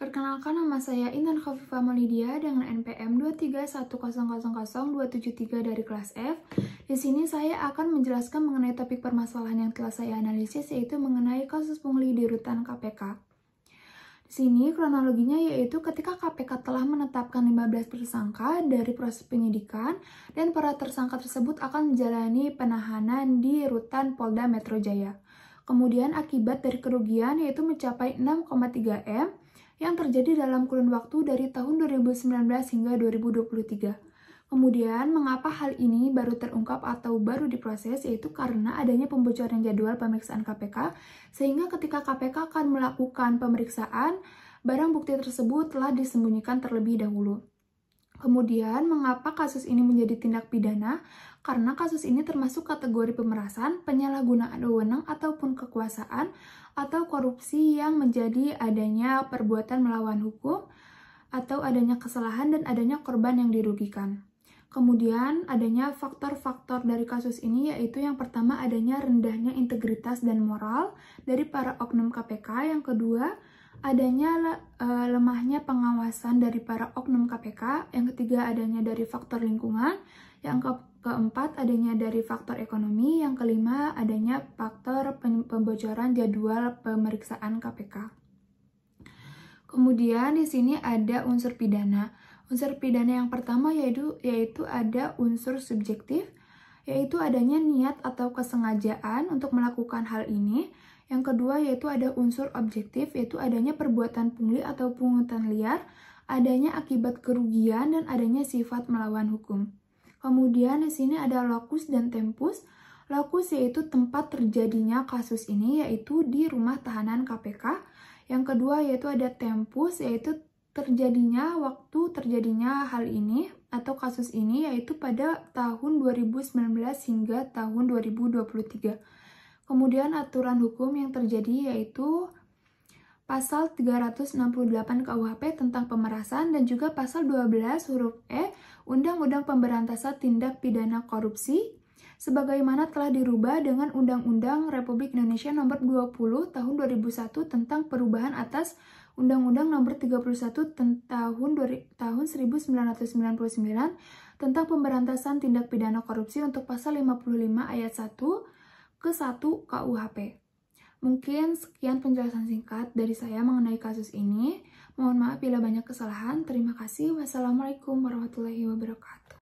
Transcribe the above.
Perkenalkan, nama saya Intan Khafifah Maulidia dengan NPM 231000273 dari kelas F. Di sini saya akan menjelaskan mengenai topik permasalahan yang telah saya analisis, yaitu mengenai kasus pungli di rutan KPK. Di sini kronologinya yaitu ketika KPK telah menetapkan 15 tersangka dari proses penyidikan dan para tersangka tersebut akan menjalani penahanan di rutan Polda Metro Jaya. Kemudian akibat dari kerugian yaitu mencapai 6,3 M yang terjadi dalam kurun waktu dari tahun 2019 hingga 2023. Kemudian, mengapa hal ini baru terungkap atau baru diproses, yaitu karena adanya pembocoran jadwal pemeriksaan KPK, sehingga ketika KPK akan melakukan pemeriksaan, barang bukti tersebut telah disembunyikan terlebih dahulu. Kemudian, mengapa kasus ini menjadi tindak pidana? Karena kasus ini termasuk kategori pemerasan, penyalahgunaan wewenang ataupun kekuasaan, atau korupsi yang menjadi adanya perbuatan melawan hukum, atau adanya kesalahan dan adanya korban yang dirugikan. Kemudian, adanya faktor-faktor dari kasus ini, yaitu yang pertama adanya rendahnya integritas dan moral dari para oknum KPK, yang kedua adanya lemahnya pengawasan dari para oknum KPK, yang ketiga adanya dari faktor lingkungan, yang keempat adanya dari faktor ekonomi, yang kelima adanya faktor pembocoran jadwal pemeriksaan KPK. Kemudian di sini ada unsur pidana. Unsur pidana yang pertama yaitu ada unsur subjektif, yaitu adanya niat atau kesengajaan untuk melakukan hal ini. Yang kedua yaitu ada unsur objektif, yaitu adanya perbuatan pungli atau pungutan liar, adanya akibat kerugian, dan adanya sifat melawan hukum. Kemudian di sini ada lokus dan tempus. Lokus yaitu tempat terjadinya kasus ini, yaitu di rumah tahanan KPK. Yang kedua yaitu ada tempus, yaitu waktu terjadinya hal ini atau kasus ini, yaitu pada tahun 2019 hingga tahun 2023. Kemudian aturan hukum yang terjadi yaitu pasal 368 KUHP tentang pemerasan dan juga pasal 12 huruf E Undang-Undang Pemberantasan Tindak Pidana Korupsi sebagaimana telah dirubah dengan Undang-Undang Republik Indonesia Nomor 20 Tahun 2001 tentang perubahan atas Undang-Undang Nomor 31 tahun 1999 tentang pemberantasan tindak pidana korupsi untuk pasal 55 ayat 1 ke 1 KUHP. Mungkin sekian penjelasan singkat dari saya mengenai kasus ini. Mohon maaf bila banyak kesalahan. Terima kasih. Wassalamualaikum warahmatullahi wabarakatuh.